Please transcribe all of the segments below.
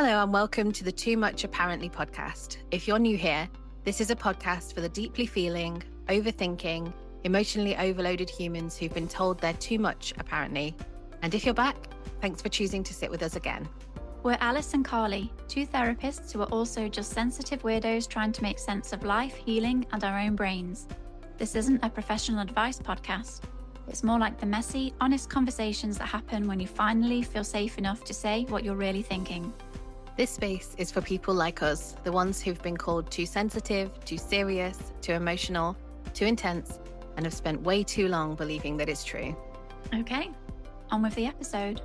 Hello and welcome to the Too Much Apparently podcast. If you're new here, this is a podcast for the deeply feeling, overthinking, emotionally overloaded humans who've been told they're too much apparently. And if you're back, thanks for choosing to sit with us again. We're Alice and Carly, two therapists who are also just sensitive weirdos trying to make sense of life, healing, and our own brains. This isn't a professional advice podcast. It's more like the messy, honest conversations that happen when you finally feel safe enough to say what you're really thinking. This space is for people like us, the ones who've been called too sensitive, too serious, too emotional, too intense, and have spent way too long believing that it's true. Okay, on with the episode.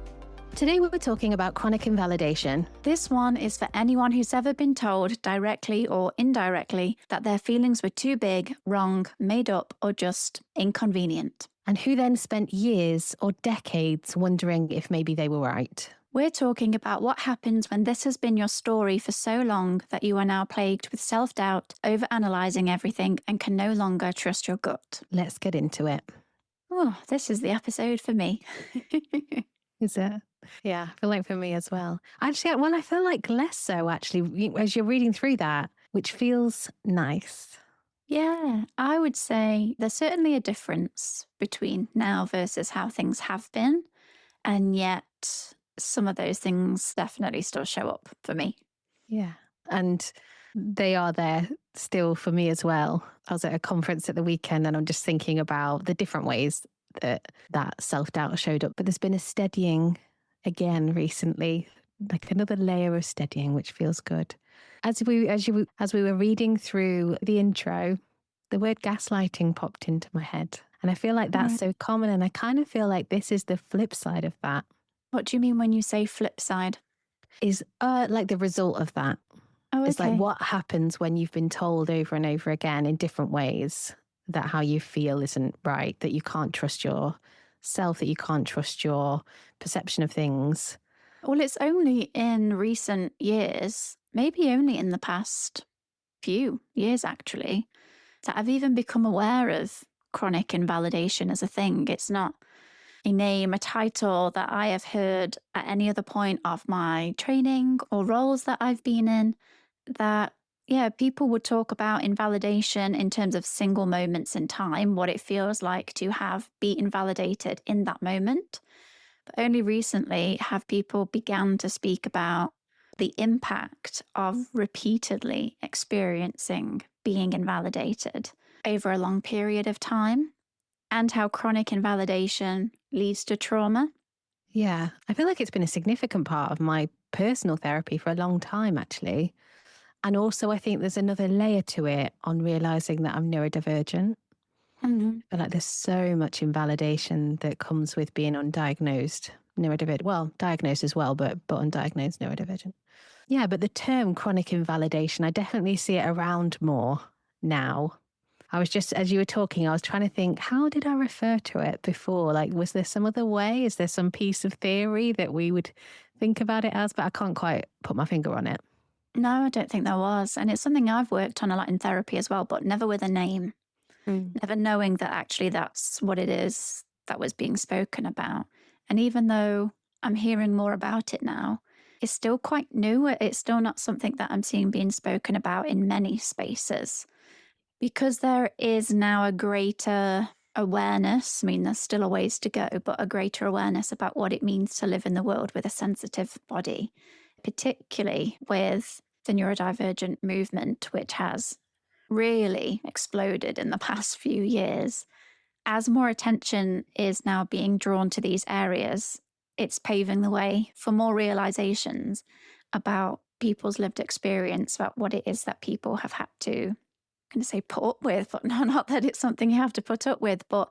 Today we're talking about chronic invalidation. This one is for anyone who's ever been told, directly or indirectly, that their feelings were too big, wrong, made up, or just inconvenient. And who then spent years or decades wondering if maybe they were right. We're talking about what happens when this has been your story for so long that you are now plagued with self-doubt, over-analysing everything, and can no longer trust your gut. Let's get into it. Oh, this is the episode for me. Is it? Yeah, I feel like for me as well. Actually, well, I feel like less so, actually, as you're reading through that, which feels nice. Yeah, I would say there's certainly a difference between now versus how things have been. And yet some of those things definitely still show up for me. Yeah. And they are there still for me as well. I was at a conference at the weekend and I'm just thinking about the different ways that self-doubt showed up. But there's been a steadying again recently, like another layer of steadying, which feels good. As we were reading through the intro, the word gaslighting popped into my head. And I feel like that's so common. And I kind of feel like this is the flip side of that. What do you mean when you say flip side? Is like the result of that. Oh, okay. It's like what happens when you've been told over and over again in different ways that how you feel isn't right, that you can't trust yourself, that you can't trust your perception of things. Well, it's only in recent years, maybe only in the past few years actually, that I've even become aware of chronic invalidation as a thing. It's not a name, a title that I have heard at any other point of my training or roles that I've been in, that, people would talk about invalidation in terms of single moments in time, what it feels like to be invalidated in that moment. But only recently have people begun to speak about the impact of repeatedly experiencing being invalidated over a long period of time, and how chronic invalidation leads to trauma. Yeah, I feel like it's been a significant part of my personal therapy for a long time, actually. And also, I think there's another layer to it on realizing that I'm neurodivergent. Mm-hmm. I feel like there's so much invalidation that comes with being undiagnosed neurodivergent. Well, diagnosed as well, but undiagnosed neurodivergent. Yeah, but the term chronic invalidation, I definitely see it around more now. I was just, as you were talking, I was trying to think, how did I refer to it before? Like, was there some other way? Is there some piece of theory that we would think about it as? But I can't quite put my finger on it. No, I don't think there was. And it's something I've worked on a lot in therapy as well, but never with a name. Never knowing that actually that's what it is that was being spoken about. And even though I'm hearing more about it now, it's still quite new. It's still not something that I'm seeing being spoken about in many spaces. Because there is now a greater awareness, I mean, there's still a ways to go, but a greater awareness about what it means to live in the world with a sensitive body, particularly with the neurodivergent movement, which has really exploded in the past few years. As more attention is now being drawn to these areas, it's paving the way for more realizations about people's lived experience, about what it is that people have had to put up with, but not that it's something you have to put up with, but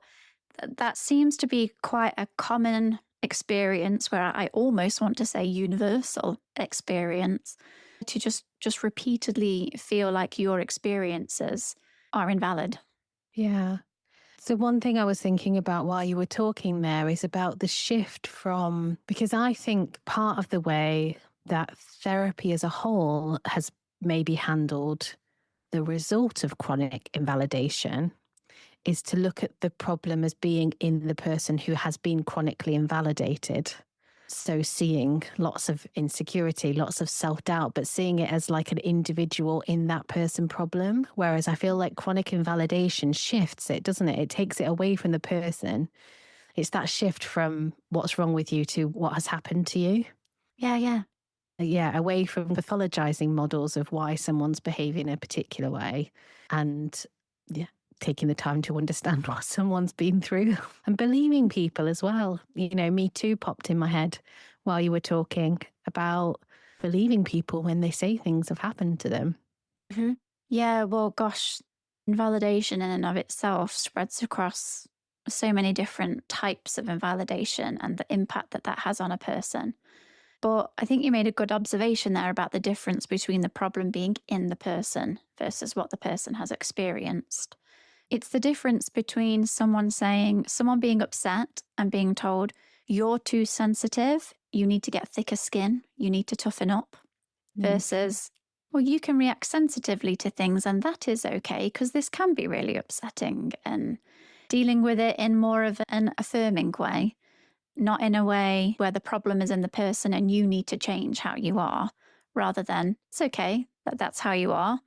that seems to be quite a common experience, where I almost want to say universal experience, to just repeatedly feel like your experiences are invalid. Yeah. So one thing I was thinking about while you were talking there is about the shift from, because I think part of the way that therapy as a whole has maybe handled the result of chronic invalidation is to look at the problem as being in the person who has been chronically invalidated. So seeing lots of insecurity, lots of self-doubt, but seeing it as like an individual in that person problem. Whereas I feel like chronic invalidation shifts it, doesn't it? It takes it away from the person. It's that shift from what's wrong with you to what has happened to you. Yeah, yeah. Yeah, away from pathologizing models of why someone's behaving in a particular way and yeah, taking the time to understand what someone's been through and believing people as well. You know, me too popped in my head while you were talking about believing people when they say things have happened to them. Mhm. Yeah, well, gosh, invalidation in and of itself spreads across so many different types of invalidation and the impact that that has on a person. But I think you made a good observation there about the difference between the problem being in the person versus what the person has experienced. It's the difference between someone being upset and being told, you're too sensitive, you need to get thicker skin, you need to toughen up, Mm. versus, well, you can react sensitively to things and that is okay because this can be really upsetting, and dealing with it in more of an affirming way, not in a way where the problem is in the person and you need to change how you are, rather than it's okay that that's how you are,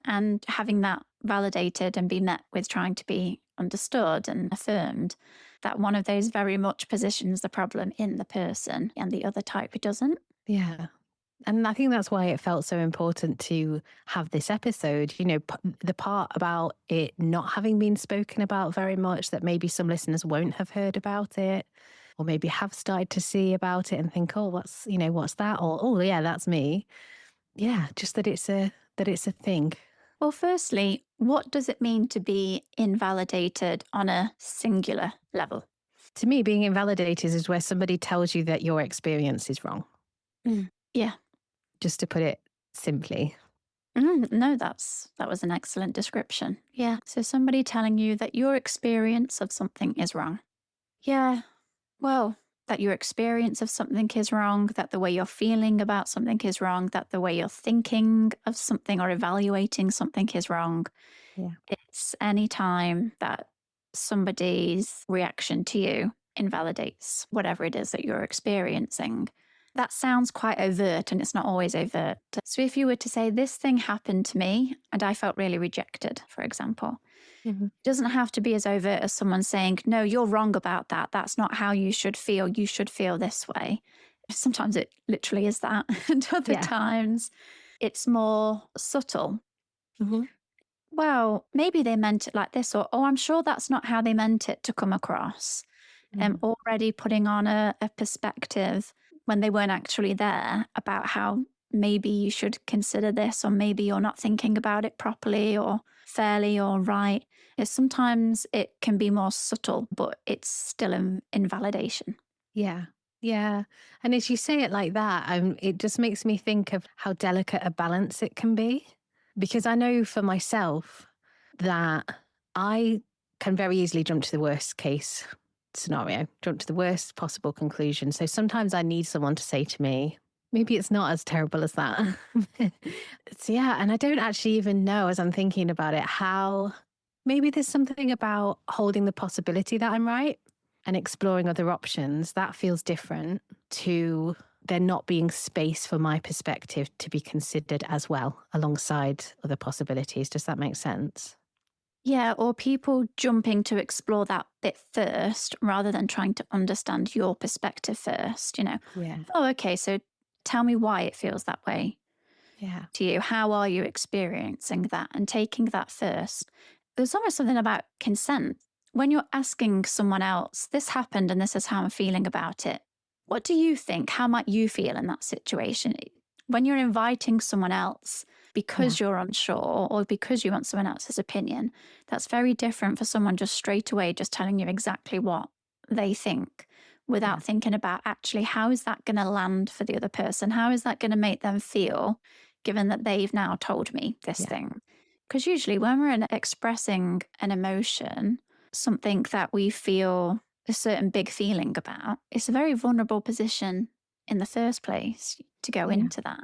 and having that validated and be met with trying to be understood and affirmed, that one of those very much positions the problem in the person and the other type it doesn't. Yeah. And I think that's why it felt so important to have this episode. You know, the part about it not having been spoken about very much, that maybe some listeners won't have heard about it, or maybe have started to see about it and think, oh, what's that? Or, oh, yeah, that's me. Yeah, just that it's a thing. Well, firstly, what does it mean to be invalidated on a singular level? To me, being invalidated is where somebody tells you that your experience is wrong, Yeah. just to put it simply. No, that was an excellent description. Yeah. So somebody telling you that your experience of something is wrong. Yeah. Well, that your experience of something is wrong, that the way you're feeling about something is wrong, that the way you're thinking of something or evaluating something is wrong. Yeah. It's any time that somebody's reaction to you invalidates whatever it is that you're experiencing. That sounds quite overt and it's not always overt. So if you were to say, this thing happened to me and I felt really rejected, for example, Mhm. it doesn't have to be as overt as someone saying, no, you're wrong about that. That's not how you should feel. You should feel this way. Sometimes it literally is that. And other Yeah. times it's more subtle. Mhm. Well, maybe they meant it like this, or, oh, I'm sure that's not how they meant it to come across. Mhm. Already putting on a perspective when they weren't actually there about how maybe you should consider this, or maybe you're not thinking about it properly or fairly or right. Sometimes it can be more subtle, but it's still invalidation. Yeah. Yeah. And as you say it like that, it just makes me think of how delicate a balance it can be. Because I know for myself that I can very easily jump to the worst case scenario, jump to the worst possible conclusion. So sometimes I need someone to say to me, maybe it's not as terrible as that. So, yeah. And I don't actually even know, as I'm thinking about it, how maybe there's something about holding the possibility that I'm right and exploring other options that feels different to there not being space for my perspective to be considered as well alongside other possibilities. Does that make sense? Yeah, or people jumping to explore that bit first rather than trying to understand your perspective first. Yeah. Oh, okay, so tell me why it feels that way Yeah. to you. How are you experiencing that? And taking that first. There's almost something about consent. When you're asking someone else, this happened and this is how I'm feeling about it. What do you think? How might you feel in that situation? When you're inviting someone else Yeah. because you're unsure or because you want someone else's opinion, that's very different for someone just straight away just telling you exactly what they think Yeah. without thinking about actually how is that going to land for the other person? How is that going to make them feel given that they've now told me this Yeah. thing? Because usually when we're expressing an emotion, something that we feel a certain big feeling about, it's a very vulnerable position in the first place to go Yeah. into that.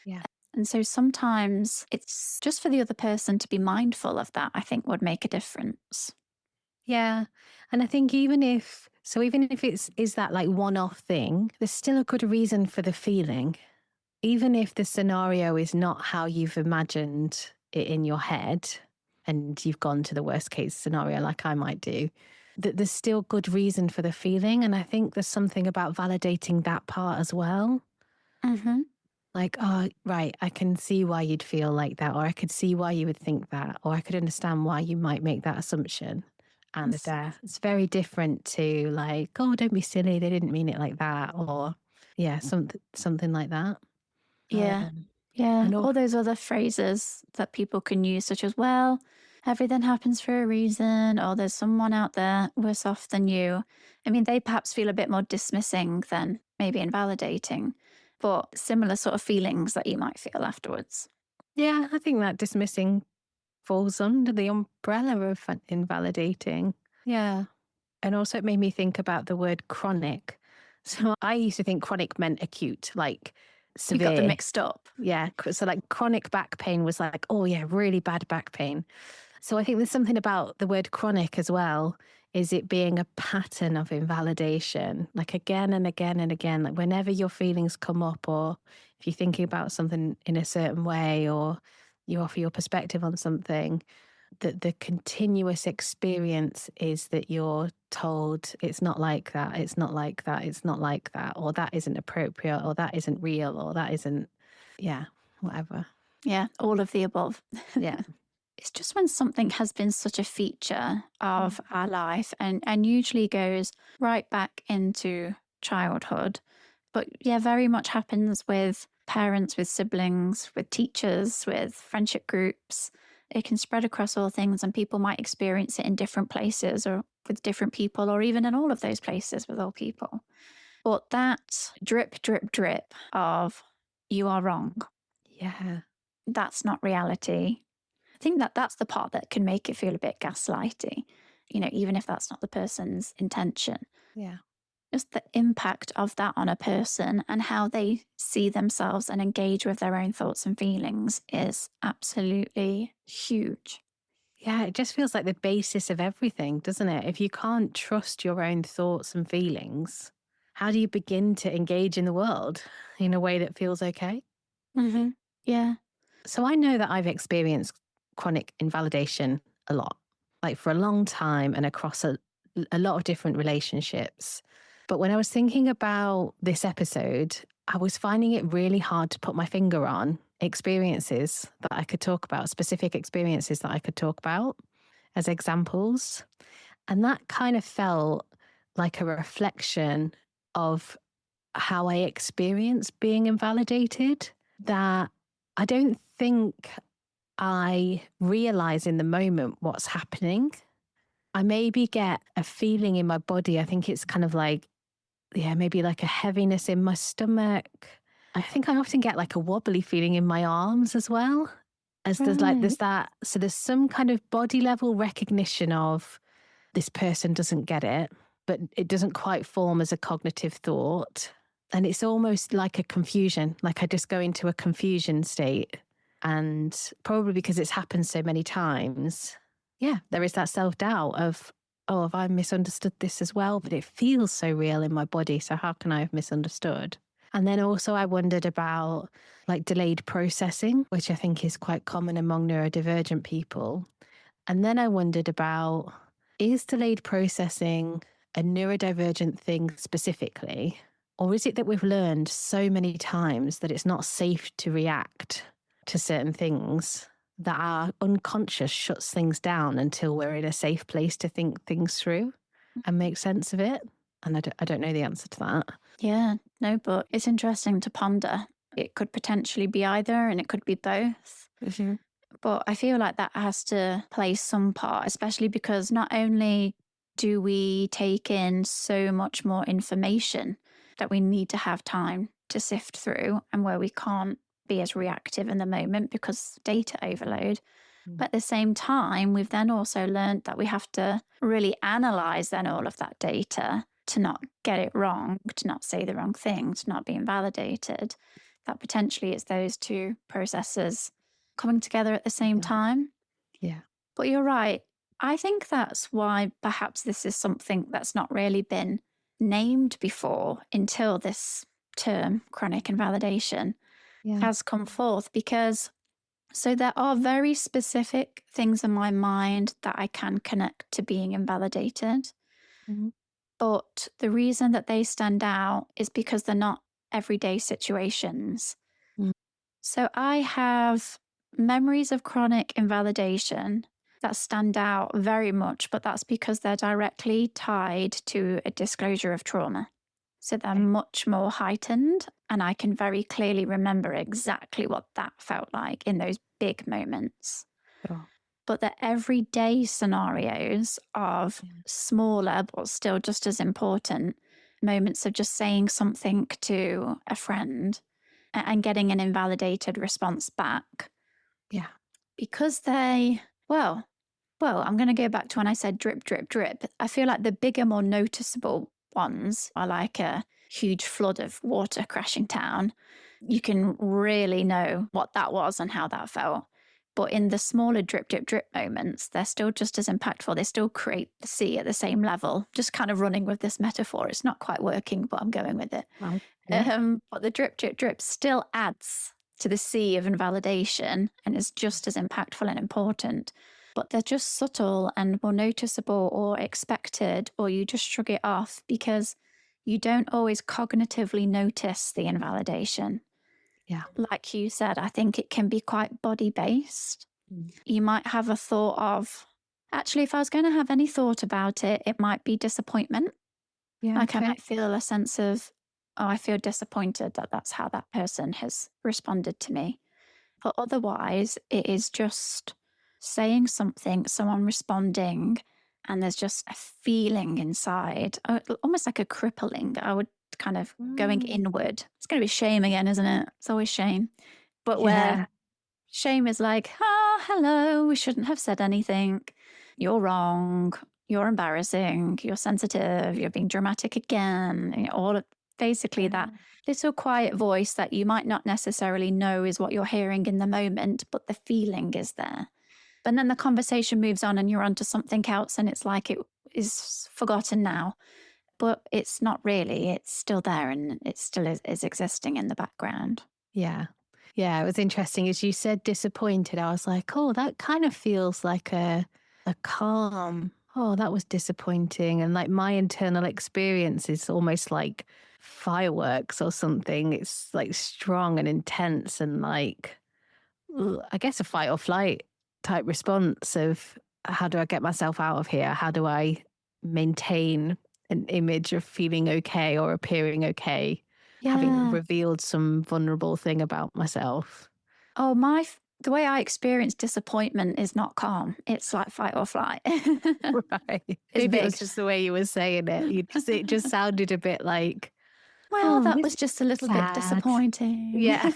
Yeah. And so sometimes it's just for the other person to be mindful of that, I think would make a difference. Yeah. And I think even if it's is that like one-off thing, there's still a good reason for the feeling. Even if the scenario is not how you've imagined it in your head and you've gone to the worst case scenario like I might do, that there's still good reason for the feeling. And I think there's something about validating that part as well. Mm-hmm. Like, oh, right, I can see why you'd feel like that, or I could see why you would think that, or I could understand why you might make that assumption. And it's very different to like, oh, don't be silly, they didn't mean it like that, or yeah, something like that. Yeah. Um, Yeah. and all, All those other phrases that people can use, such as, well, everything happens for a reason, or there's someone out there worse off than you. I mean, they perhaps feel a bit more dismissing than maybe invalidating, but similar sort of feelings that you might feel afterwards. yeah, I think that dismissing falls under the umbrella of invalidating. Yeah. And also, it made me think about the word chronic. So I used to think chronic meant acute, like You got them severe. mixed up. Yeah. So, like, chronic back pain was like, oh, yeah, really bad back pain. So, I think there's something about the word chronic as well, is it being a pattern of invalidation, like again and again and again. Like, whenever your feelings come up, or if you're thinking about something in a certain way, or you offer your perspective on something, that the continuous experience is that you're told it's not like that, it's not like that, it's not like that, or that isn't appropriate, or that isn't real, or that isn't, yeah, whatever. Yeah. All of the above. Yeah. It's just when something has been such a feature of our life and usually goes right back into childhood. But yeah, very much happens with parents, with siblings, with teachers, with friendship groups. It can spread across all things, and people might experience it in different places or with different people, or even in all of those places with all people. But that drip, drip, drip of you are wrong, Yeah. that's not reality. I think that that's the part that can make it feel a bit gaslighty, even if that's not the person's intention. Yeah. Just the impact of that on a person and how they see themselves and engage with their own thoughts and feelings is absolutely huge. Yeah. It just feels like the basis of everything, doesn't it? If you can't trust your own thoughts and feelings, how do you begin to engage in the world in a way that feels okay? Hmm. Yeah. So I know that I've experienced chronic invalidation a lot, like for a long time and across a lot of different relationships. But when I was thinking about this episode, I was finding it really hard to put my finger on experiences that I could talk about, specific experiences that I could talk about as examples. And that kind of felt like a reflection of how I experience being invalidated, that I don't think I realize in the moment what's happening. I maybe get a feeling in my body. I think it's kind of like, yeah, maybe like a heaviness in my stomach. I think I often get like a wobbly feeling in my arms as well. As Right. there's that, so there's some kind of body level recognition of this person doesn't get it, but it doesn't quite form as a cognitive thought. And it's almost like a confusion, like I just go into a confusion state. And probably because it's happened so many times, yeah, there is that self doubt of, oh, have I misunderstood this as well? But it feels so real in my body. So how can I have misunderstood? And then also, I wondered about like delayed processing, which I think is quite common among neurodivergent people. And then I wondered about, is delayed processing a neurodivergent thing specifically? Or is it that we've learned so many times that it's not safe to react to certain things, that our unconscious shuts things down until we're in a safe place to think things through and make sense of it? And I don't know the answer to that. Yeah. No, but it's interesting to ponder. It could potentially be either, and it could be both. Mm-hmm. But I feel like that has to play some part, especially because not only do we take in so much more information that we need to have time to sift through, and where we can't be as reactive in the moment because data overload. But at the same time, we've then also learned that we have to really analyze then all of that data to not get it wrong, to not say the wrong thing, to not be invalidated. That potentially it's those two processes coming together at the same Yeah. time. Yeah. But you're right. I think that's why perhaps this is something that's not really been named before until this term, chronic invalidation, Yeah. has come forth. Because so there are very specific things in my mind that I can connect to being invalidated. Mhm. But the reason that they stand out is because they're not everyday situations. Mm. So I have memories of chronic invalidation that stand out very much, but that's because they're directly tied to a disclosure of trauma. So they're Okay. much more heightened, and I can very clearly remember exactly what that felt like in those big moments. Sure. But the everyday scenarios of Yeah. smaller, but still just as important moments of just saying something to a friend and getting an invalidated response back Yeah. because well, I'm going to go back to when I said drip, drip, drip. I feel like the bigger, more noticeable ones are like a huge flood of water crashing down. You can really know what that was and how that felt. But in the smaller drip, drip, drip moments, they're still just as impactful. They still create the sea at the same level. Just kind of running with this metaphor. It's not quite working, but I'm going with it. Well, yeah. But the drip, drip, drip still adds to the sea of invalidation and is just as impactful and important. But they're just subtle and more noticeable or expected, or you just shrug it off because you don't always cognitively notice the invalidation. Yeah. Like you said, I think it can be quite body based. Mm. You might have a thought of, actually, if I was going to have any thought about it, it might be disappointment. Yeah. Like I Okay. might feel a sense of, oh, I feel disappointed that that's how that person has responded to me. But otherwise, it is just saying something, someone responding, and there's just a feeling inside, almost like a crippling. I would kind of going Mm. inward. It's going to be shame again, isn't it? It's always shame. But where Yeah. shame is like, ah, hello, we shouldn't have said anything. You're wrong. You're embarrassing. You're sensitive. You're being dramatic again. All of basically that Yeah. little quiet voice that you might not necessarily know is what you're hearing in the moment, but the feeling is there. But then the conversation moves on and you're onto something else, and it's like it is forgotten now, but it's not really. It's still there and it still is existing in the background. Yeah. Yeah. It was interesting. As you said disappointed, I was like, oh, that kind of feels like a calm. Oh, that was disappointing. And like my internal experience is almost like fireworks or something. It's like strong and intense and like, I guess a fight or flight type response of how do I get myself out of here? How do I maintain an image of feeling okay or appearing okay, having Yeah. revealed some vulnerable thing about myself? Oh, the way I experience disappointment is not calm. It's like fight or flight. Right. It's Maybe it was big. just the way you were saying it. It just sounded a bit like, Well, oh, that this was is just a little bit sad. disappointing. Yeah.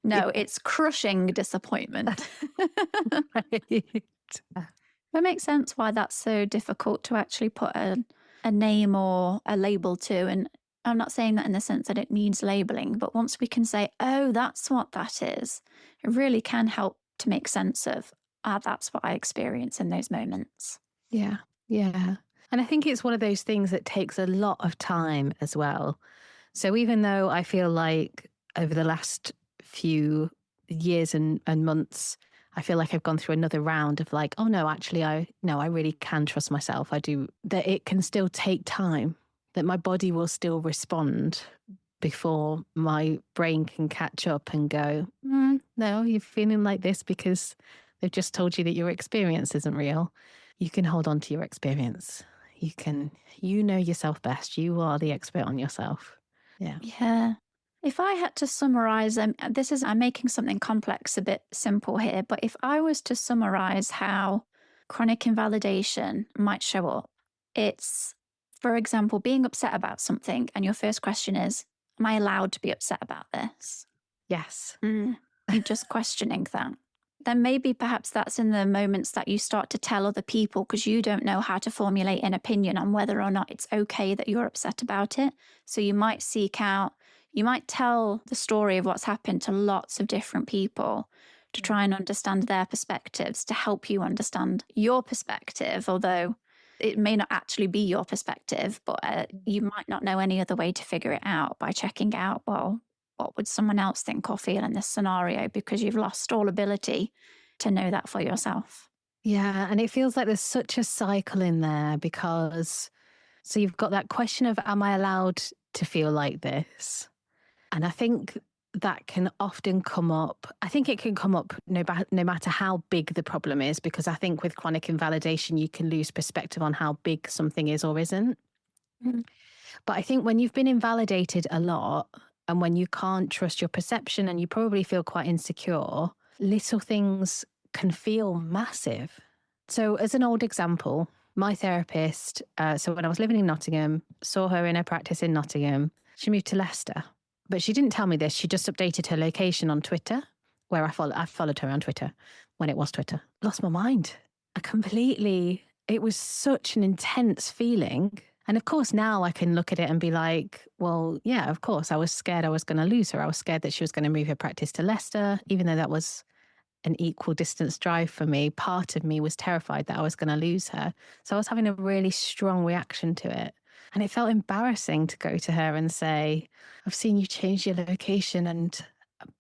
No, it's crushing disappointment. Right. It makes sense why that's so difficult to actually put a name or a label to. And I'm not saying that in the sense that it needs labeling, but once we can say, oh, that's what that is, it really can help to make sense of, ah, that's what I experience in those moments. Yeah. Yeah. And I think it's one of those things that takes a lot of time as well. So even though I feel like over the last few years and months, I feel like I've gone through another round of like, oh no, actually I really can trust myself. I do that it can still take time, that my body will still respond before my brain can catch up and go, no, you're feeling like this because they've just told you that your experience isn't real. You can hold on to your experience. You know yourself best. You are the expert on yourself. Yeah. Yeah. If I had to summarize, I'm making something complex a bit simple here, but if I was to summarize how chronic invalidation might show up, it's, for example, being upset about something, and your first question is, am I allowed to be upset about this? Yes. You're just questioning that. Then maybe perhaps that's in the moments that you start to tell other people because you don't know how to formulate an opinion on whether or not it's okay that you're upset about it. So you might seek out, you might tell the story of what's happened to lots of different people, to try and understand their perspectives to help you understand your perspective, although it may not actually be your perspective, but you might not know any other way to figure it out by checking out, well, what would someone else think or feel in this scenario? Because you've lost all ability to know that for yourself. Yeah. And it feels like there's such a cycle in there because so you've got that question of, am I allowed to feel like this? And I think that can often come up. I think it can come up no matter how big the problem is, because I think with chronic invalidation, you can lose perspective on how big something is or isn't. Mm. But I think when you've been invalidated a lot and when you can't trust your perception and you probably feel quite insecure, little things can feel massive. So, as an old example, my therapist, so when I was living in Nottingham, saw her in her practice in Nottingham. She moved to Leicester, but she didn't tell me this. She just updated her location on Twitter, where I followed her on Twitter when it was Twitter. Lost my mind. It was such an intense feeling. And of course, now I can look at it and be like, well, yeah, of course, I was scared I was going to lose her. I was scared that she was going to move her practice to Leicester, even though that was an equal distance drive for me. Part of me was terrified that I was going to lose her. So I was having a really strong reaction to it. And it felt embarrassing to go to her and say, I've seen you change your location and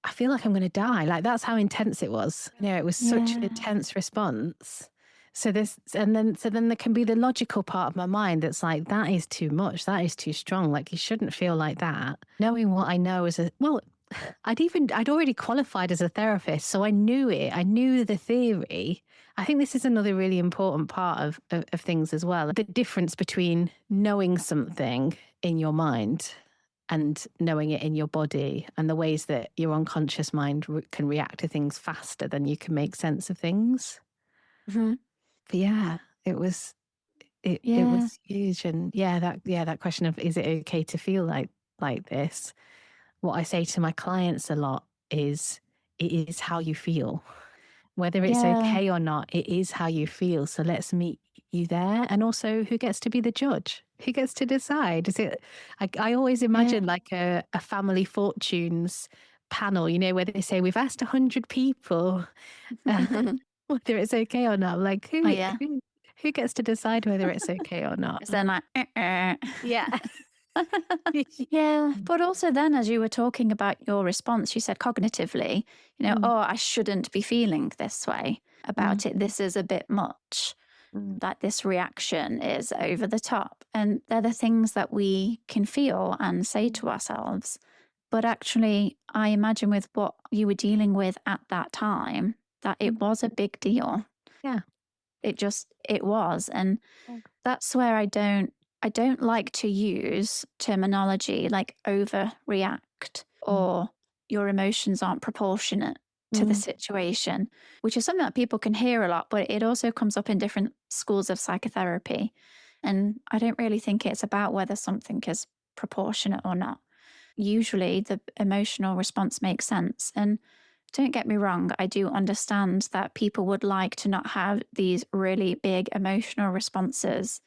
I feel like I'm going to die. Like, that's how intense it was. It was such an intense response. So then there can be the logical part of my mind that's like, that is too much. That is too strong. Like, you shouldn't feel like that. Knowing what I know I'd already qualified as a therapist, so I knew it. I knew the theory. I think this is another really important part of things as well. The difference between knowing something in your mind and knowing it in your body, and the ways that your unconscious mind can react to things faster than you can make sense of things. Mm-hmm. But yeah, it was huge. And that question of, is it okay to feel like this? What I say to my clients a lot is, it is how you feel. Whether it's okay or not, it is how you feel. So let's meet you there. And also, who gets to be the judge? Who gets to decide? Is it? I always imagine like a family fortunes panel, where they say, we've asked 100 people whether it's okay or not. Like, Oh, yeah. who gets to decide whether it's okay or not? It's then like, Yeah. Yeah. But also then, as you were talking about your response, you said cognitively, oh, I shouldn't be feeling this way about it. This is a bit much. That this reaction is over the top. And they're the things that we can feel and say to ourselves. But actually, I imagine with what you were dealing with at that time, that it was a big deal. Yeah. It was. And that's where I don't like to use terminology like overreact or your emotions aren't proportionate to the situation, which is something that people can hear a lot, but it also comes up in different schools of psychotherapy. And I don't really think it's about whether something is proportionate or not. Usually the emotional response makes sense. And don't get me wrong, I do understand that people would like to not have these really big emotional responses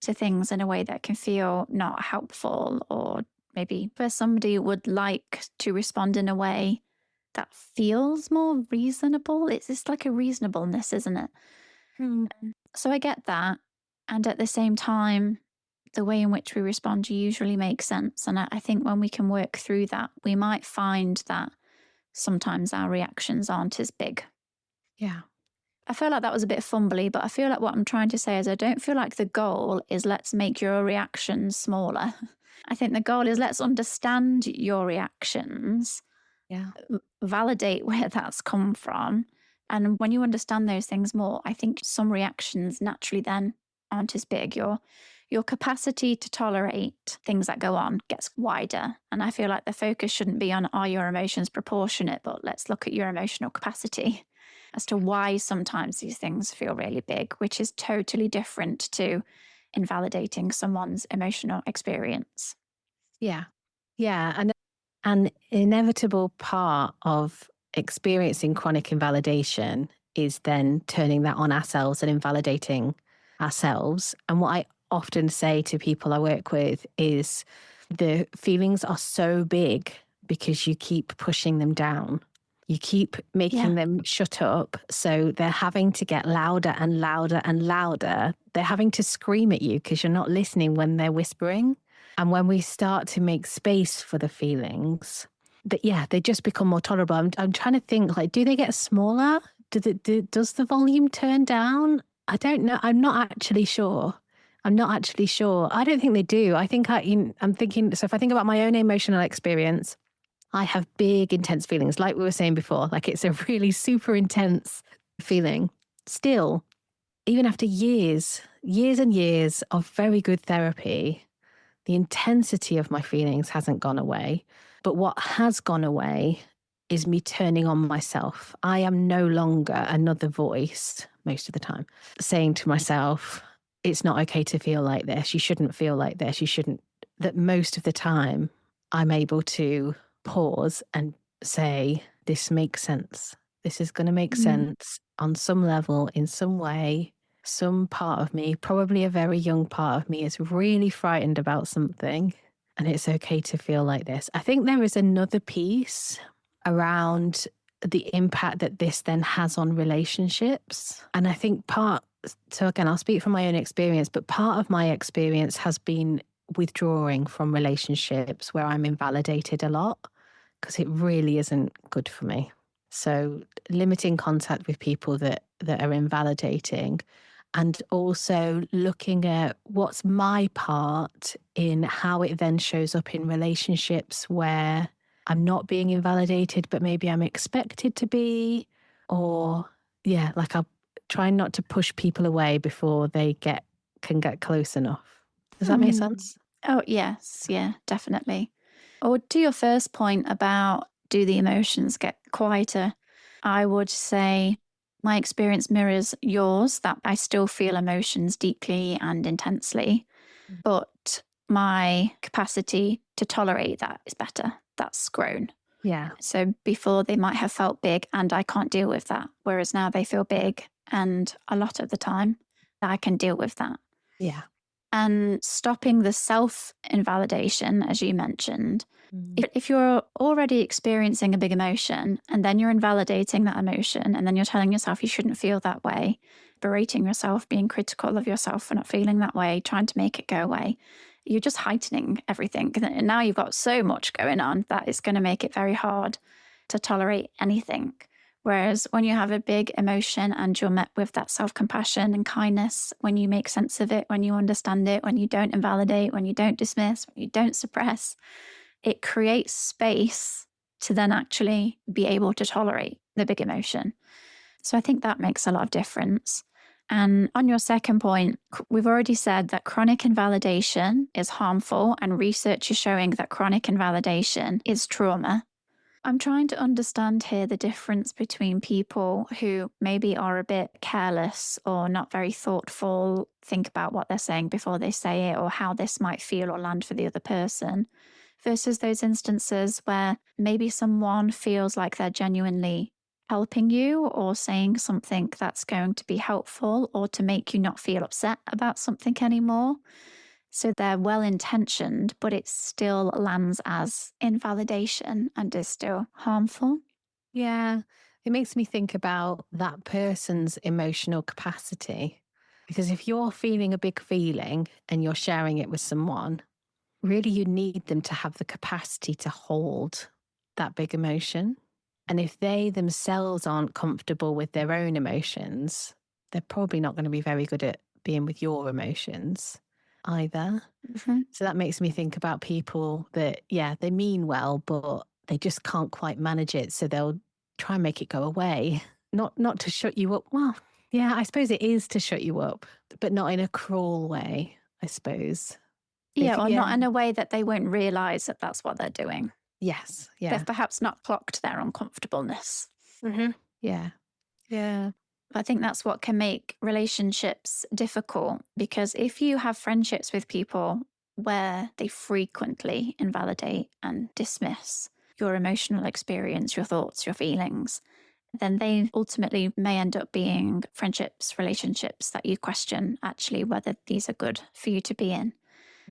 to things in a way that can feel not helpful, or maybe for somebody would like to respond in a way that feels more reasonable. It's just like a reasonableness, isn't it? So I get that. And at the same time, the way in which we respond usually makes sense. And I think when we can work through that, we might find that sometimes our reactions aren't as big. Yeah. I feel like that was a bit fumbly, but I feel like what I'm trying to say is I don't feel like the goal is let's make your reactions smaller. I think the goal is let's understand your reactions, validate where that's come from. And when you understand those things more, I think some reactions naturally then aren't as big. Your capacity to tolerate things that go on gets wider. And I feel like the focus shouldn't be on, are your emotions proportionate, but let's look at your emotional capacity as to why sometimes these things feel really big, which is totally different to invalidating someone's emotional experience. Yeah. Yeah. And an inevitable part of experiencing chronic invalidation is then turning that on ourselves and invalidating ourselves. And what I often say to people I work with is, the feelings are so big because you keep pushing them down. You keep making Yeah. them shut up. So they're having to get louder and louder and louder. They're having to scream at you because you're not listening when they're whispering. And when we start to make space for the feelings, they just become more tolerable. I'm trying to think, like, do they get smaller? Does the volume turn down? I don't know. I'm not actually sure. I don't think they do. I think I'm thinking, so if I think about my own emotional experience, I have big, intense feelings, like we were saying before, like it's a really super intense feeling. Still, even after years and years of very good therapy, the intensity of my feelings hasn't gone away. But what has gone away is me turning on myself. I am no longer another voice most of the time saying to myself, it's not okay to feel like this. You shouldn't feel like this. You shouldn't. That most of the time, I'm able to pause and say, this makes sense. This is going to make Mm. sense on some level, in some way. Some part of me, probably a very young part of me, is really frightened about something. And it's okay to feel like this. I think there is another piece around the impact that this then has on relationships. And I think so again, I'll speak from my own experience, but part of my experience has been withdrawing from relationships where I'm invalidated a lot because it really isn't good for me. So limiting contact with people that are invalidating, and also looking at what's my part in how it then shows up in relationships where I'm not being invalidated, but maybe I'm expected to be, or like I'll try not to push people away before they can get close enough. Does that make Mm. sense? Oh, yes. Yeah, definitely. Or to your first point about do the emotions get quieter, I would say my experience mirrors yours, that I still feel emotions deeply and intensely, but my capacity to tolerate that is better. That's grown. Yeah. So before they might have felt big and I can't deal with that, whereas now they feel big and a lot of the time I can deal with that. Yeah. And stopping the self invalidation, as you mentioned, Mm. if you're already experiencing a big emotion and then you're invalidating that emotion and then you're telling yourself you shouldn't feel that way, berating yourself, being critical of yourself for not feeling that way, trying to make it go away, you're just heightening everything. And now you've got so much going on that it's going to make it very hard to tolerate anything. Whereas when you have a big emotion and you're met with that self-compassion and kindness, when you make sense of it, when you understand it, when you don't invalidate, when you don't dismiss, when you don't suppress, it creates space to then actually be able to tolerate the big emotion. So I think that makes a lot of difference. And on your second point, we've already said that chronic invalidation is harmful, and research is showing that chronic invalidation is trauma. I'm trying to understand here the difference between people who maybe are a bit careless or not very thoughtful, think about what they're saying before they say it, or how this might feel or land for the other person, versus those instances where maybe someone feels like they're genuinely helping you or saying something that's going to be helpful or to make you not feel upset about something anymore. So they're well intentioned, but it still lands as invalidation and is still harmful. Yeah. It makes me think about that person's emotional capacity. Because if you're feeling a big feeling and you're sharing it with someone, really you need them to have the capacity to hold that big emotion. And if they themselves aren't comfortable with their own emotions, they're probably not going to be very good at being with your emotions either. Mhm. So that makes me think about people that, they mean well, but they just can't quite manage it. So they'll try and make it go away. Not to shut you up. Well, yeah, I suppose it is to shut you up, but not in a cruel way, I suppose. Yeah, or Yeah. not in a way that they won't realize that that's what they're doing. Yes. Yeah. They've perhaps not clocked their uncomfortableness. Yeah. Yeah. I think that's what can make relationships difficult, because if you have friendships with people where they frequently invalidate and dismiss your emotional experience, your thoughts, your feelings, then they ultimately may end up being friendships, relationships that you question actually whether these are good for you to be in.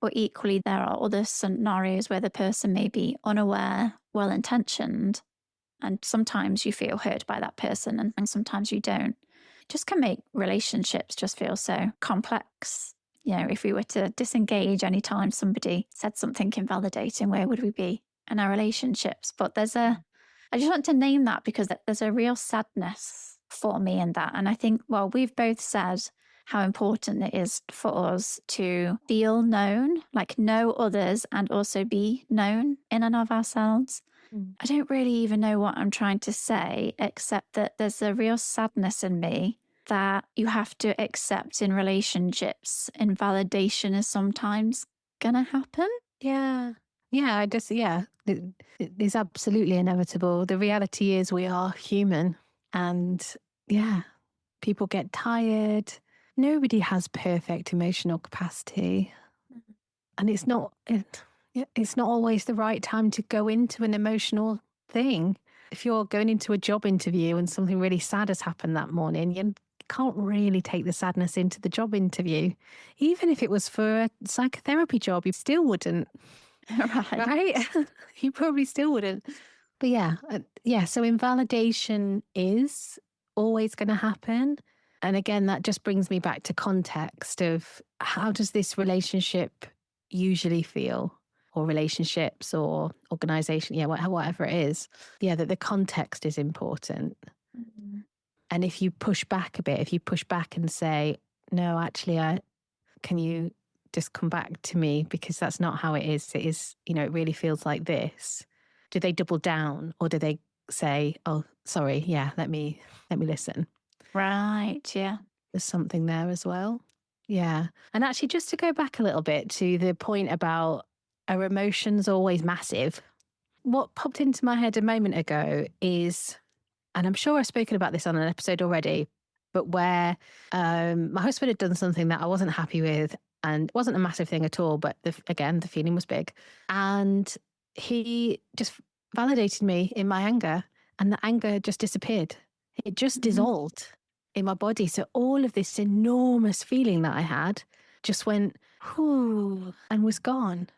But equally, there are other scenarios where the person may be unaware, well intentioned, And sometimes you feel heard by that person and sometimes you don't. It just can make relationships just feel so complex. If we were to disengage anytime somebody said something invalidating, where would we be in our relationships? But I just want to name that because there's a real sadness for me in that. And I think, well, we've both said how important it is for us to feel known, like know others and also be known in and of ourselves. Mm. I don't really even know what I'm trying to say, except that there's a real sadness in me that you have to accept in relationships. Invalidation is sometimes going to happen. Yeah. Yeah, it is absolutely inevitable. The reality is we are human, and yeah, people get tired. Nobody has perfect emotional capacity, and it's not always the right time to go into an emotional thing. If you're going into a job interview and something really sad has happened that morning, you can't really take the sadness into the job interview. Even if it was for a psychotherapy job, you still wouldn't, Right. right? You probably still wouldn't. But yeah. So invalidation is always going to happen. And again, that just brings me back to context of how does this relationship usually feel, or relationships or organization, whatever it is. Yeah, that the context is important. Mhm. And if you push back a bit, if you push back and say, no, actually, can you just come back to me because that's not how it is. It is, it really feels like this. Do they double down, or do they say, oh, sorry, yeah, let me listen? Right. Yeah. There's something there as well. Yeah. And actually, just to go back a little bit to the point about, are emotions always massive? What popped into my head a moment ago is, and I'm sure I've spoken about this on an episode already, but where my husband had done something that I wasn't happy with, and it wasn't a massive thing at all, but again, the feeling was big. And he just validated me in my anger, and the anger just disappeared. It just Mhm. dissolved in my body. So all of this enormous feeling that I had just went, whoo, and was gone.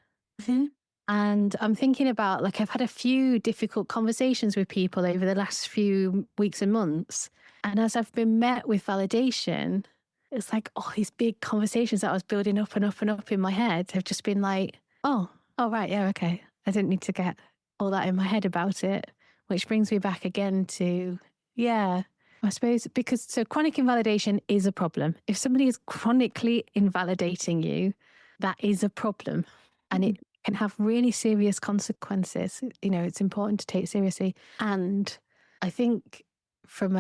Mhm. And I'm thinking about, like, I've had a few difficult conversations with people over the last few weeks and months. And as I've been met with validation, it's like all these big conversations that I was building up and up and up in my head have just been like, oh, right. Yeah. Okay. I didn't need to get all that in my head about it, which brings me back again to, yeah, I suppose, because so chronic invalidation is a problem. If somebody is chronically invalidating you, that is a problem. And it can have really serious consequences. It's important to take seriously. And I think from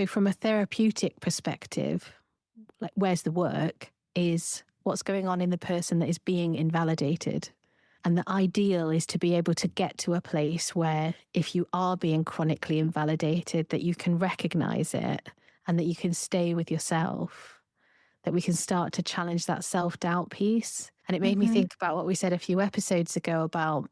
from a therapeutic perspective, like, where's the work is what's going on in the person that is being invalidated. And the ideal is to be able to get to a place where, if you are being chronically invalidated, that you can recognize it and that you can stay with yourself, that we can start to challenge that self-doubt piece. And it made me Mhm. think about what we said a few episodes ago about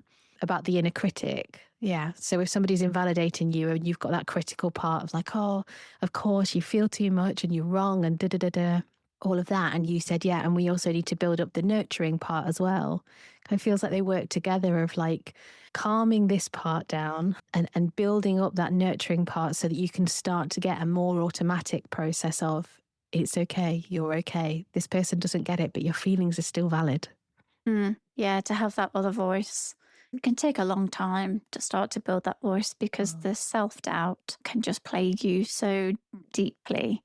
the inner critic. Yeah. So if somebody's invalidating you and you've got that critical part of like, oh, of course you feel too much and you're wrong and da da da da, all of that. And you said, yeah, and we also need to build up the nurturing part as well. Kind of feels like they work together, of like calming this part down and building up that nurturing part so that you can start to get a more automatic process of, it's okay, you're okay. This person doesn't get it, but your feelings are still valid. Yeah, to have that other voice. It can take a long time to start to build that voice because Oh, the self doubt can just plague you so deeply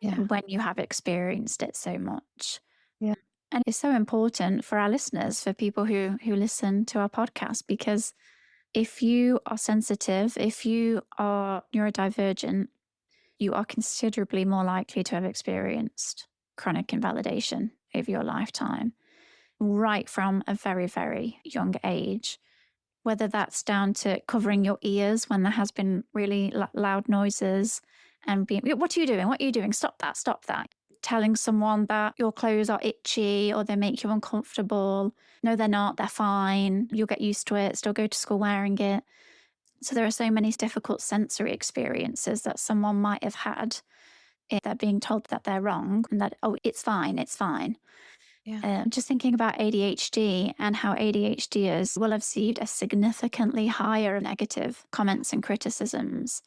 yeah. when you have experienced it so much. Yeah. And it's so important for our listeners, for people who listen to our podcast, because if you are sensitive, if you are neurodivergent, you are considerably more likely to have experienced chronic invalidation over your lifetime, right from a very, very young age. Whether that's down to covering your ears when there has been really loud noises and being, what are you doing? What are you doing? Stop that, stop that. Telling someone that your clothes are itchy or they make you uncomfortable. No, they're not. They're fine. You'll get used to it. Still go to school wearing it. So there are so many difficult sensory experiences that someone might have had if they're being told that they're wrong and that, oh, it's fine, it's fine. Yeah. Just thinking about ADHD and how ADHDers will have received a significantly higher negative comments and criticisms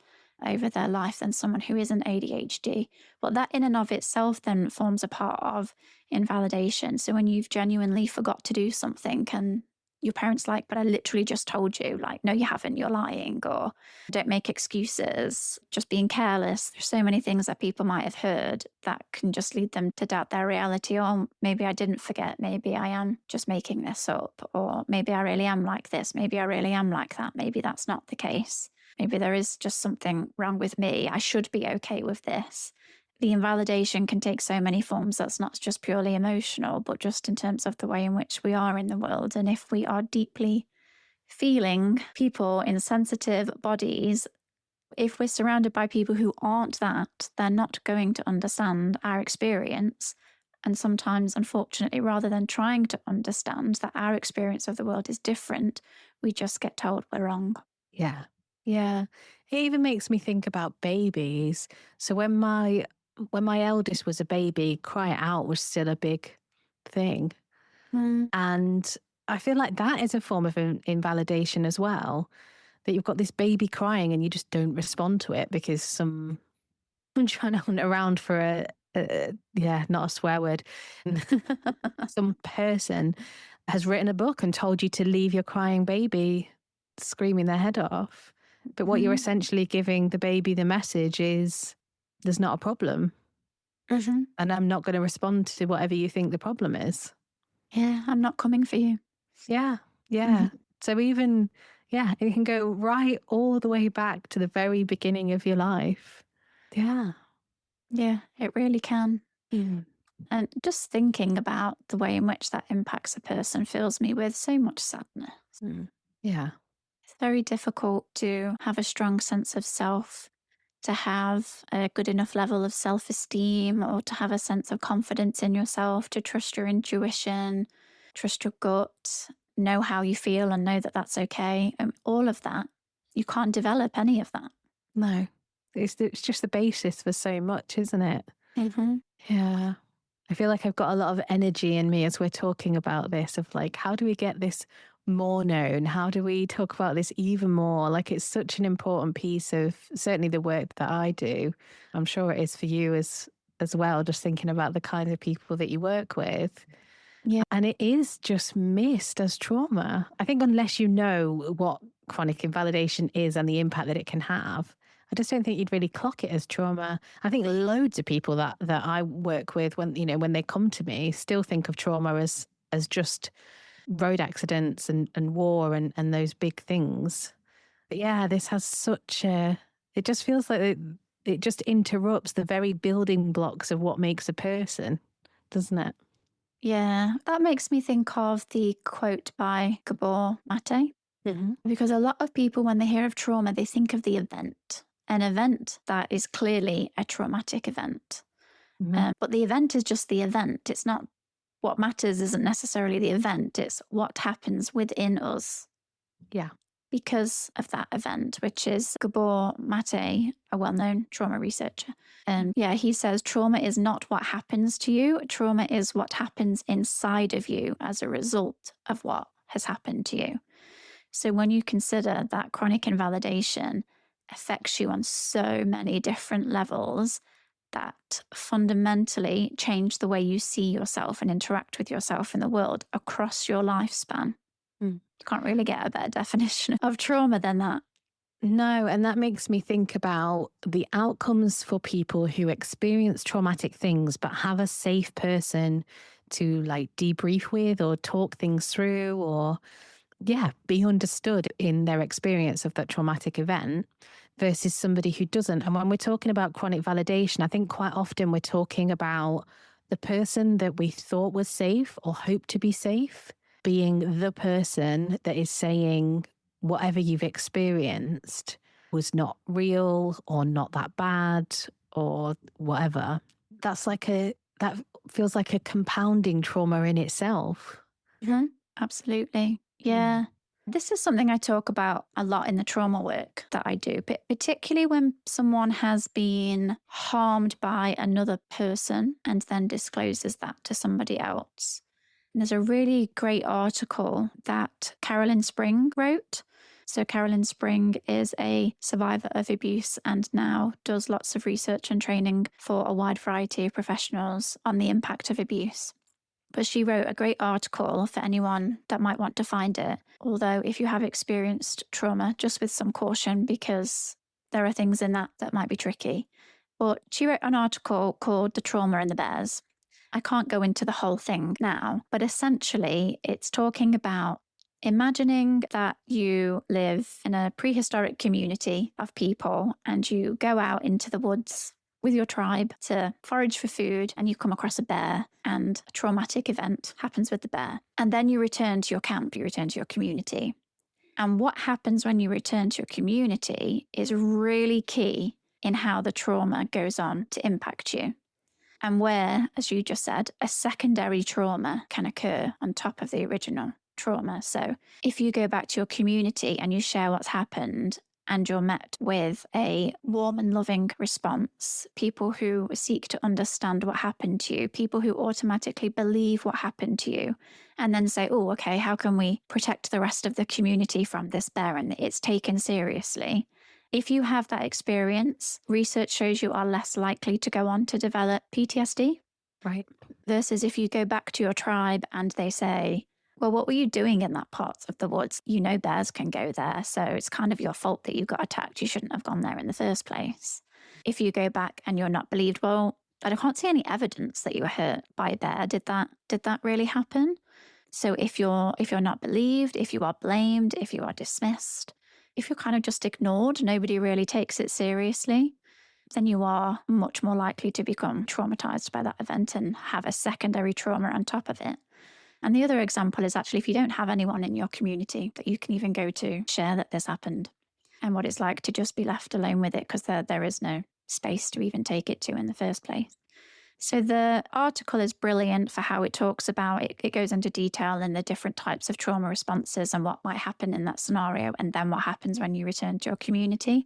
over their life than someone who isn't ADHD. But that in and of itself then forms a part of invalidation. So when you've genuinely forgot to do something and your parents like, but I literally just told you, like, no, you haven't, you're lying, or don't make excuses, just being careless. There's so many things that people might have heard that can just lead them to doubt their reality. Or maybe I didn't forget. Maybe I am just making this up. Or maybe I really am like this. Maybe I really am like that. Maybe that's not the case. Maybe there is just something wrong with me. I should be okay with this. The invalidation can take so many forms. That's not just purely emotional, but just in terms of the way in which we are in the world. And if we are deeply feeling people in sensitive bodies, if we're surrounded by people who aren't that, they're not going to understand our experience. And sometimes, unfortunately, rather than trying to understand that our experience of the world is different, we just get told we're wrong. Yeah. Yeah. It even makes me think about babies. So when my eldest was a baby, cry it out was still a big thing. Mm. And I feel like that is a form of invalidation as well. That you've got this baby crying and you just don't respond to it because some I'm trying to hunt around for yeah, not a swear word. Some person has written a book and told you to leave your crying baby screaming their head off. But what you're Mhm. essentially giving the baby the message is there's not a problem. Mhm. And I'm not going to respond to whatever you think the problem is. Yeah, I'm not coming for you. Yeah. Yeah. Mhm. So even, yeah, it can go right all the way back to the very beginning of your life. Yeah. Yeah, it really can. Mm. And just thinking about the way in which that impacts a person fills me with so much sadness. Mm. Yeah. It's very difficult to have a strong sense of self, to have a good enough level of self esteem, or to have a sense of confidence in yourself, to trust your intuition, trust your gut, know how you feel and know that that's okay. All of that, you can't develop any of that. No. It's just the basis for so much, isn't it? Hmm. Yeah. I feel like I've got a lot of energy in me as we're talking about this of like, how do we get this more known? How do we talk about this even more? Like, it's such an important piece of certainly the work that I do. I'm sure it is for you as well, just thinking about the kind of people that you work with. Yeah. And it is just missed as trauma. I think unless you know what chronic invalidation is and the impact that it can have, I just don't think you'd really clock it as trauma. I think loads of people that I work with when they come to me still think of trauma as just road accidents and war and those big things. But yeah, this has such a it just feels like it just interrupts the very building blocks of what makes a person, doesn't it? Yeah, that makes me think of the quote by Gabor Mate, Hmm. because a lot of people, when they hear of trauma, they think of the event, an event that is clearly a traumatic event. Hmm. But the event is just the event. It's not what matters, isn't necessarily the event, it's what happens within us Yeah. because of that event, which is Gabor Mate, a well known trauma researcher. And yeah, he says trauma is not what happens to you, trauma is what happens inside of you as a result of what has happened to you. So when you consider that chronic invalidation affects you on so many different levels that fundamentally change the way you see yourself and interact with yourself in the world across your lifespan. Mm. You can't really get a better definition of trauma than that. No, and that makes me think about the outcomes for people who experience traumatic things but have a safe person to like debrief with or talk things through or, yeah, be understood in their experience of that traumatic event versus somebody who doesn't. And when we're talking about chronic validation, I think quite often we're talking about the person that we thought was safe or hoped to be safe being the person that is saying whatever you've experienced was not real or not that bad or whatever. That feels like a compounding trauma in itself. Mhm. Absolutely. Mm. Yeah. This is something I talk about a lot in the trauma work that I do, but particularly when someone has been harmed by another person and then discloses that to somebody else. And there's a really great article that Carolyn Spring wrote. So Carolyn Spring is a survivor of abuse and now does lots of research and training for a wide variety of professionals on the impact of abuse. But she wrote a great article for anyone that might want to find it. Although if you have experienced trauma, just with some caution, because there are things in that that might be tricky. But she wrote an article called The Trauma and the Bears. I can't go into the whole thing now, but essentially it's talking about imagining that you live in a prehistoric community of people and you go out into the woods with your tribe to forage for food and you come across a bear and a traumatic event happens with the bear. And then you return to your camp, you return to your community. And what happens when you return to your community is really key in how the trauma goes on to impact you. And where, as you just said, a secondary trauma can occur on top of the original trauma. So if you go back to your community and you share what's happened and you're met with a warm and loving response, people who seek to understand what happened to you, people who automatically believe what happened to you, and then say, oh, okay, how can we protect the rest of the community from this bear and it's taken seriously? If you have that experience, research shows you are less likely to go on to develop PTSD. Right. Versus if you go back to your tribe and they say, well, what were you doing in that part of the woods? You know, bears can go there. So it's kind of your fault that you got attacked. You shouldn't have gone there in the first place. If you go back and you're not believed, well, I can't see any evidence that you were hurt by a bear. Did that really happen? So if you're not believed, if you are blamed, if you are dismissed, if you're kind of just ignored, nobody really takes it seriously, then you are much more likely to become traumatized by that event and have a secondary trauma on top of it. And the other example is actually if you don't have anyone in your community that you can even go to share that this happened and what it's like to just be left alone with it because there is no space to even take it to in the first place. So the article is brilliant for how it talks about it. It goes into detail in the different types of trauma responses and what might happen in that scenario, and then what happens when you return to your community.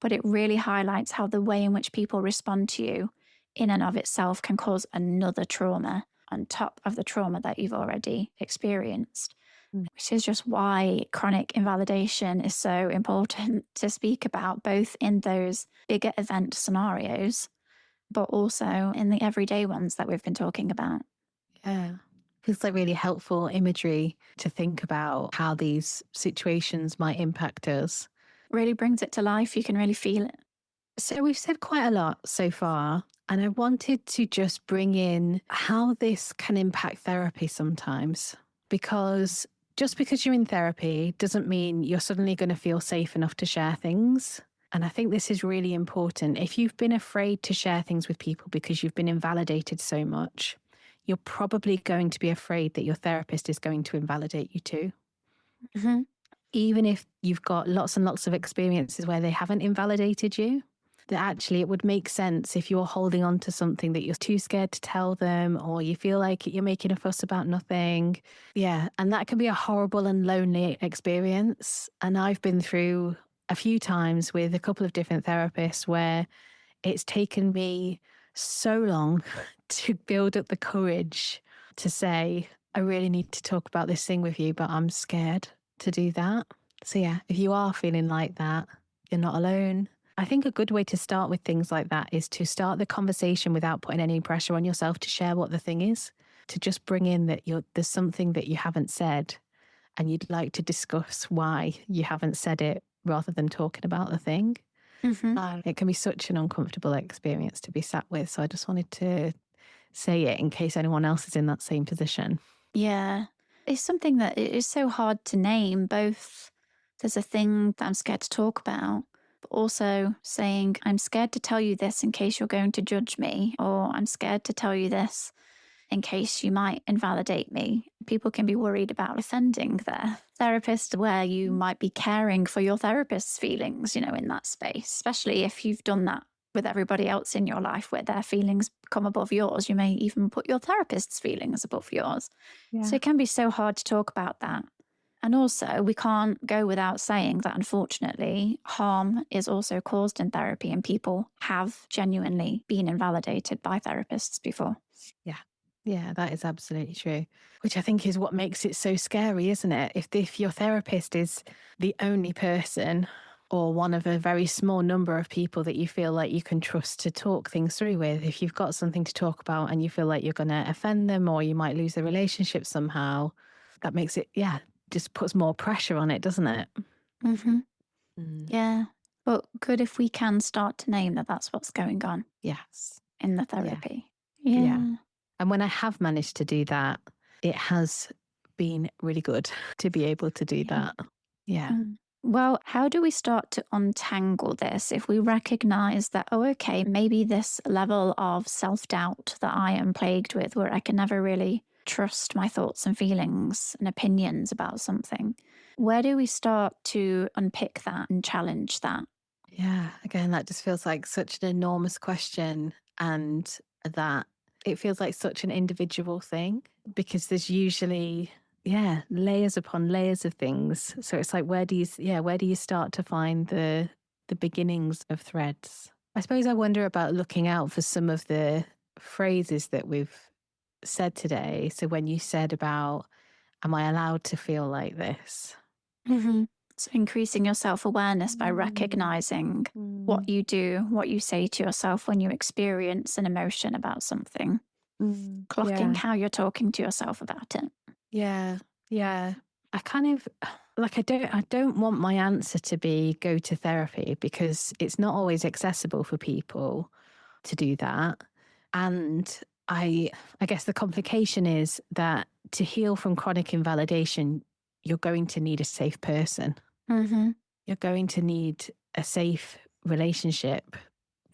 But it really highlights how the way in which people respond to you in and of itself can cause another trauma on top of the trauma that you've already experienced. Which is just why chronic invalidation is so important to speak about, both in those bigger event scenarios but also in the everyday ones that we've been talking about. Yeah. Feels like really helpful imagery to think about how these situations might impact us. Really brings it to life. You can really feel it. So we've said quite a lot so far, and I wanted to just bring in how this can impact therapy sometimes, because just because you're in therapy doesn't mean you're suddenly going to feel safe enough to share things. And I think this is really important. If you've been afraid to share things with people because you've been invalidated so much, you're probably going to be afraid that your therapist is going to invalidate you too. Mm-hmm. Even if you've got lots and lots of experiences where they haven't invalidated you, that actually it would make sense if you're holding on to something that you're too scared to tell them, or you feel like you're making a fuss about nothing. Yeah. And that can be a horrible and lonely experience. And I've been through a few times with a couple of different therapists where it's taken me so long to build up the courage to say, I really need to talk about this thing with you, but I'm scared to do that. So yeah, if you are feeling like that, you're not alone. I think a good way to start with things like that is to start the conversation without putting any pressure on yourself to share what the thing is, to just bring in that there's something that you haven't said and you'd like to discuss why you haven't said it rather than talking about the thing. Mm-hmm. It can be such an uncomfortable experience to be sat with. So I just wanted to say it in case anyone else is in that same position. Yeah. It's something that it is so hard to name. Both there's a thing that I'm scared to talk about, but also saying, I'm scared to tell you this in case you're going to judge me, or I'm scared to tell you this in case you might invalidate me. People can be worried about offending their therapist, where you might be caring for your therapist's feelings, in that space, especially if you've done that with everybody else in your life where their feelings come above yours. You may even put your therapist's feelings above yours. Yeah. So it can be so hard to talk about that. And also, we can't go without saying that unfortunately, harm is also caused in therapy, and people have genuinely been invalidated by therapists before. Yeah. Yeah, that is absolutely true. Which I think is what makes it so scary, isn't it? If your therapist is the only person or one of a very small number of people that you feel like you can trust to talk things through with, if you've got something to talk about and you feel like you're going to offend them or you might lose the relationship somehow, that makes it, yeah, just puts more pressure on it, doesn't it? Hmm. Mm. Yeah. But good if we can start to name that that's what's going on Yes. in the Yeah. therapy. Yeah. Yeah. And when I have managed to do that, it has been really good to be able to do Yeah. that. Yeah. Mm. Well, how do we start to untangle this if we recognize that, oh, okay, maybe this level of self doubt that I am plagued with, where I can never really trust my thoughts and feelings and opinions about something? Where do we start to unpick that and challenge that? Yeah. Again, that just feels like such an enormous question. And that it feels like such an individual thing because there's usually, yeah, layers upon layers of things. So it's like, where do you start to find the beginnings of threads? I suppose I wonder about looking out for some of the phrases that we've said today. So when you said about, am I allowed to feel like this? Hmm. So, increasing your self awareness by Mm, recognizing what mm, you do, what you say to yourself when you experience an emotion about something, clocking yeah, how you're talking to yourself about it. yeah, yeah. I kind of like I don't want my answer to be go to therapy because it's not always accessible for people to do that. And I guess the complication is that to heal from chronic invalidation, you're going to need a safe person. Hmm. You're going to need a safe relationship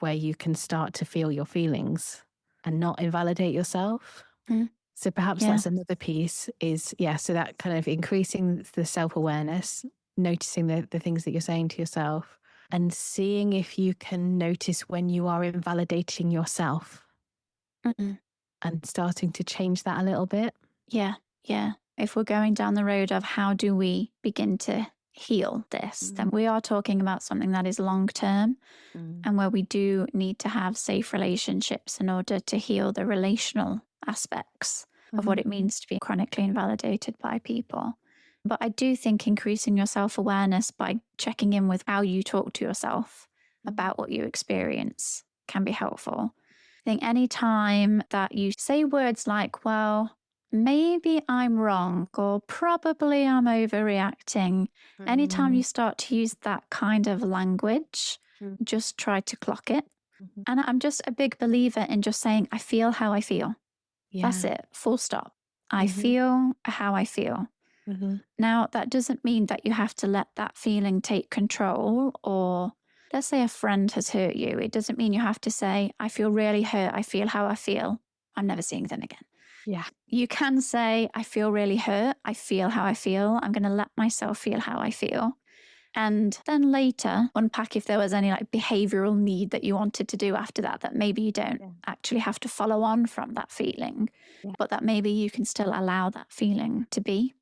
where you can start to feel your feelings and not invalidate yourself. Mm. So perhaps Yeah. that's another piece is, yeah, so that kind of increasing the self awareness, noticing the things that you're saying to yourself and seeing if you can notice when you are invalidating yourself Mm. and starting to change that a little bit. Yeah. Yeah. If we're going down the road of how do we begin to heal this, then Mm, we are talking about something that is long term mm, and where we do need to have safe relationships in order to heal the relational aspects of what mhm, it means to be chronically invalidated by people. But I do think increasing your self awareness by checking in with how you talk to yourself mm, about what you experience can be helpful. I think any time that you say words like, well, maybe I'm wrong, or probably I'm overreacting, anytime you mm, start to use that kind of language, mm, just try to clock it. mhm. And I'm just a big believer in just saying, I feel how I feel. That's Yeah. it, full stop. I Mhm, feel how I feel. mhm. Now, that doesn't mean that you have to let that feeling take control, or let's say a friend has hurt you. It doesn't mean you have to say, I feel really hurt. I feel how I feel. I'm never seeing them again. Yeah. You can say, I feel really hurt. I feel how I feel. I'm going to let myself feel how I feel. And then later unpack if there was any like behavioral need that you wanted to do after that, that maybe you don't Yeah. actually have to follow on from that feeling, Yeah. but that maybe you can still allow that feeling to be.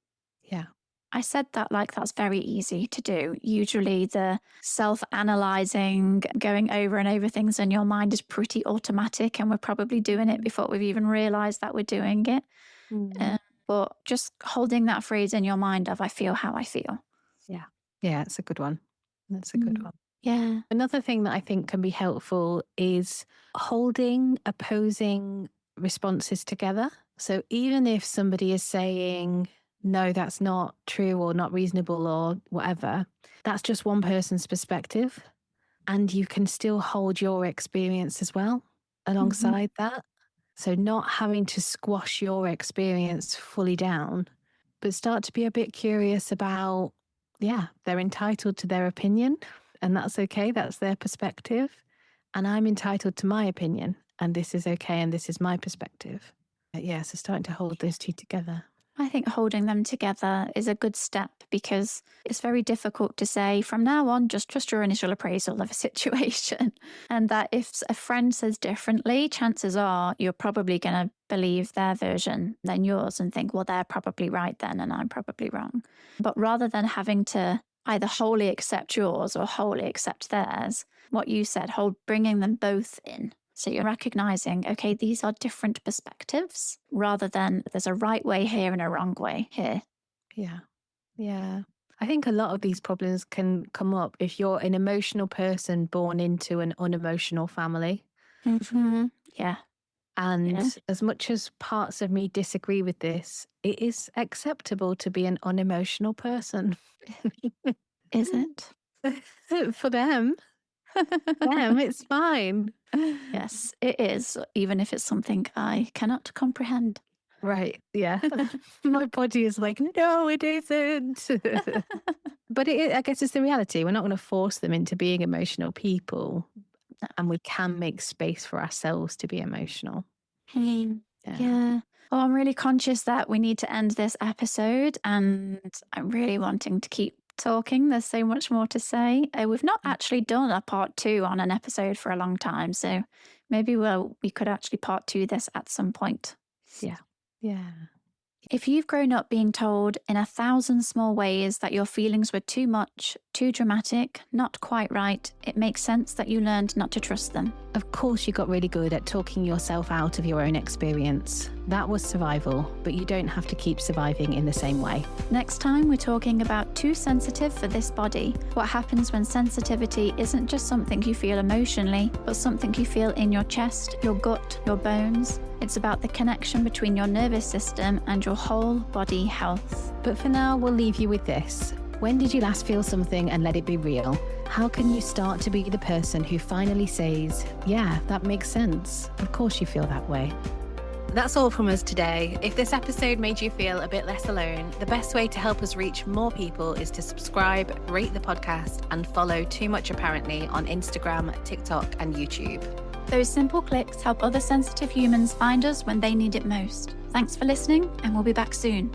Yeah. I said that like that's very easy to do. Usually, the self analyzing, going over and over things in your mind is pretty automatic, and we're probably doing it Mhm, before we've even realized that we're doing it. mm. Uh, but just holding that phrase in your mind of, I feel how I feel. Yeah. Yeah, it's a good one. That's a good Mm. one. Yeah. Another thing that I think can be helpful is holding opposing responses together. So even if somebody is saying, no, that's not true or not reasonable or whatever, that's just one person's perspective. And you can still hold your experience as well Hmm. alongside that. So not having to squash your experience fully down, but start to be a bit curious about, yeah, they're entitled to their opinion and that's okay. That's their perspective. And I'm entitled to my opinion and this is okay. And this is my perspective. Yeah. So starting to hold those two together. I think holding them together is a good step because it's very difficult to say from now on, just trust your initial appraisal of a situation. And that if a friend says differently, chances are you're probably going to believe their version than yours and think, well, they're probably right then and I'm probably wrong. But rather than having to either wholly accept yours or wholly accept theirs, what you said, hold bringing them both in So you're recognizing, okay, these are different perspectives rather than there's a right way here and a wrong way here. Yeah. Yeah. I think a lot of these problems can come up if you're an emotional person born into an unemotional family. Mm-hmm. Yeah. And Yeah. as much as parts of me disagree with this, it is acceptable to be an unemotional person. Is it? For them, it's fine. Yes, it is, even if it's something I cannot comprehend. Right. Yeah. My body is like, no, it isn't. But I guess it's the reality. We're not going to force them into being emotional people. And we can make space for ourselves to be emotional. Hmm. Yeah. Yeah. Well, I'm really conscious that we need to end this episode, and I'm really wanting to keep talking. There's so much more to say. We've not actually done a part 2 on an episode for a long time, so maybe we could actually part 2 this at some point. Yeah. Yeah. If you've grown up being told in 1,000 small ways that your feelings were too much, too dramatic, not quite right, it makes sense that you learned not to trust them. Of course, you got really good at talking yourself out of your own experience. That was survival, but you don't have to keep surviving in the same way. Next time, we're talking about too sensitive for this body. What happens when sensitivity isn't just something you feel emotionally, but something you feel in your chest, your gut, your bones. It's about the connection between your nervous system and your whole body health. But for now, we'll leave you with this. When did you last feel something and let it be real? How can you start to be the person who finally says, yeah, that makes sense. Of course you feel that way. That's all from us today. If this episode made you feel a bit less alone, the best way to help us reach more people is to subscribe, rate the podcast, and follow Too Much Apparently on Instagram, TikTok, and YouTube. Those simple clicks help other sensitive humans find us when they need it most. Thanks for listening, and we'll be back soon.